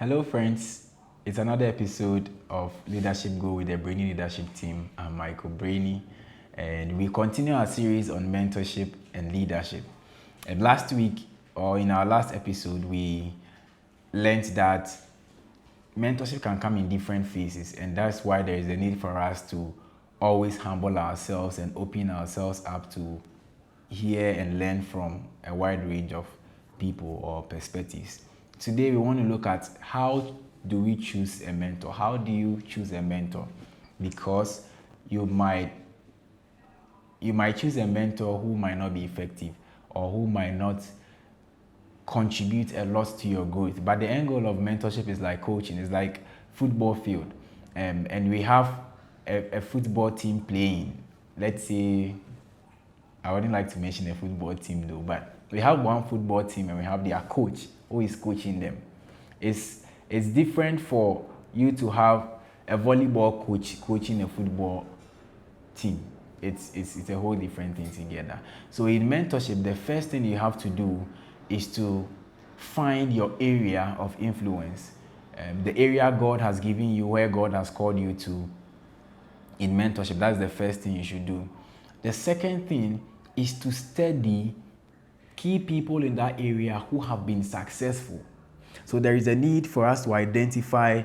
Hello, friends. It's another episode of Leadership Go with the Brainy leadership team. I'm Michael Brainy, and we continue our series on mentorship and leadership. And last week, or in our last episode, we learned that mentorship can come in different phases, and that's why there is a need for us to always humble ourselves and open ourselves up to hear and learn from a wide range of people or perspectives. Today we want to look at how do we choose a mentor? How do you choose a mentor? Because you might choose a mentor who might not be effective or who might not contribute a lot to your growth. But the end goal of mentorship is like coaching, it's like football field. And we have a football team playing. Let's say, I wouldn't like to mention a football team though, but we have one football team and we have their coach who is coaching them. It's different for you to have a volleyball coach coaching a football team. It's a whole different thing together. So in mentorship, the first thing you have to do is to find your area of influence, the area God has given you, where God has called you to in mentorship. That's the first thing you should do. The second thing is to study key people in that area who have been successful. So there is a need for us to identify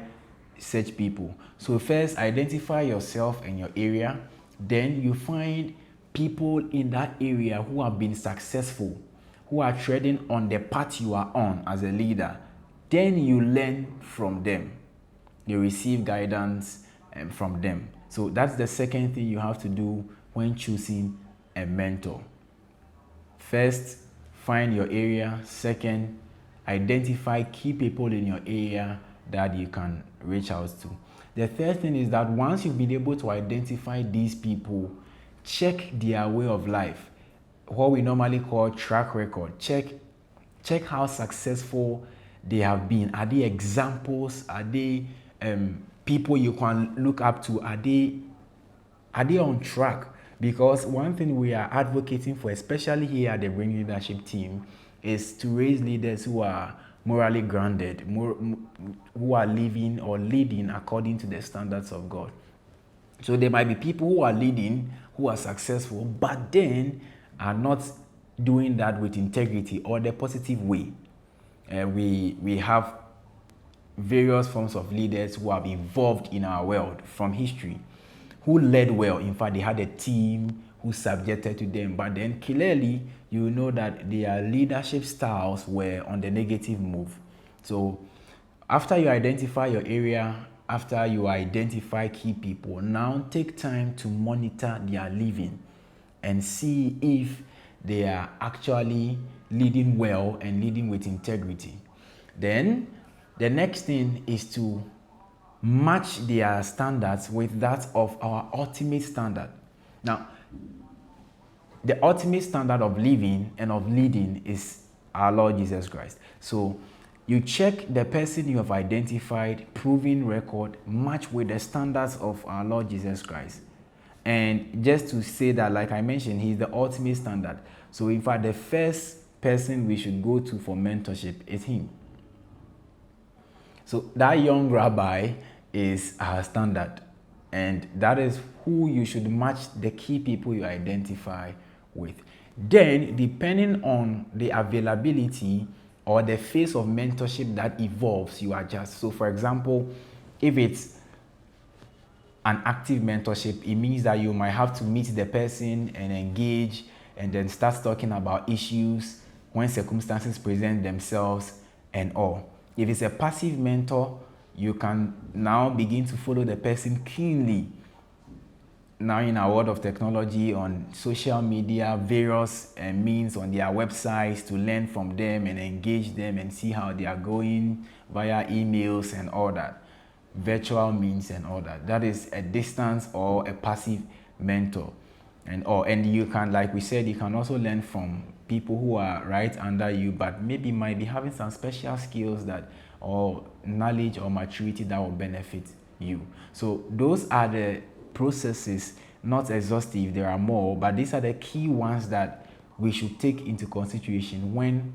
such people. So first, identify yourself and your area. Then you find people in that area who have been successful, who are treading on the path you are on as a leader. Then you learn from them. You receive guidance from them. So that's the second thing you have to do when choosing a mentor. First, find your area. Second, identify key people in your area that you can reach out to. The third thing is that once you've been able to identify these people, check their way of life, what we normally call track record. Check how successful they have been. Are they examples? Are they people you can look up to? Are they on track? Because one thing we are advocating for, especially here at the Brainy leadership team, is to raise leaders who are morally grounded, who are living or leading according to the standards of God. So there might be people who are leading, who are successful, but then are not doing that with integrity or the positive way. We have various forms of leaders who have evolved in our world from history, who led well. In fact, they had a team who subjected to them, but then clearly you know that their leadership styles were on the negative move. So after you identify your area, after you identify key people, now take time to monitor their living and see if they are actually leading well and leading with integrity. Then the next thing is to match their standards with that of our ultimate standard. Now, the ultimate standard of living and of leading is our Lord Jesus Christ. So you check the person you have identified, proven record, match with the standards of our Lord Jesus Christ. And just to say that, like I mentioned, he's the ultimate standard. So in fact, the first person we should go to for mentorship is him. So that young rabbi is our standard, and that is who you should match the key people you identify with. Then, depending on the availability or the phase of mentorship that evolves, you adjust. So for example, if it's an active mentorship, it means that you might have to meet the person and engage and then start talking about issues when circumstances present themselves and all. If it's a passive mentor, you can now begin to follow the person keenly. Now in our world of technology, on social media, various means on their websites, to learn from them and engage them and see how they are going via emails and all that, virtual means and all that. That is a distance or a passive mentor. And you can, like we said, you can also learn from people who are right under you, but maybe might be having some special skills that, or knowledge or maturity that will benefit you. So those are the processes, not exhaustive, there are more, but these are the key ones that we should take into consideration when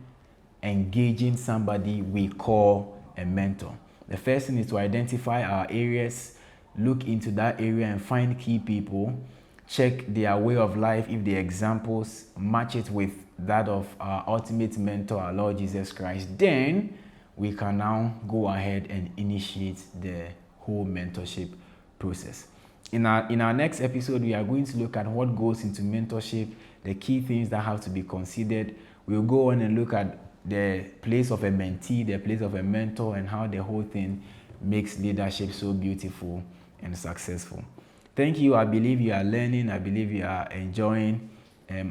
engaging somebody we call a mentor. The first thing is to identify our areas, look into that area and find key people, check their way of life, if the examples match it with that of our ultimate mentor, our Lord Jesus Christ. Then we can now go ahead and initiate the whole mentorship process. In our next episode, we are going to look at what goes into mentorship, the key things that have to be considered. We'll go on and look at the place of a mentee, the place of a mentor, and how the whole thing makes leadership so beautiful and successful. Thank you. I believe you are learning. I believe you are enjoying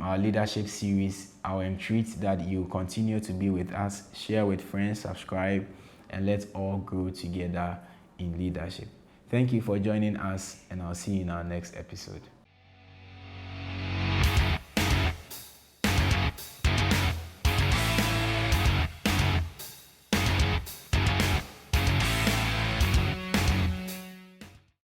our leadership series. I entreat that you continue to be with us. Share with friends, subscribe, and let's all grow together in leadership. Thank you for joining us, and I'll see you in our next episode.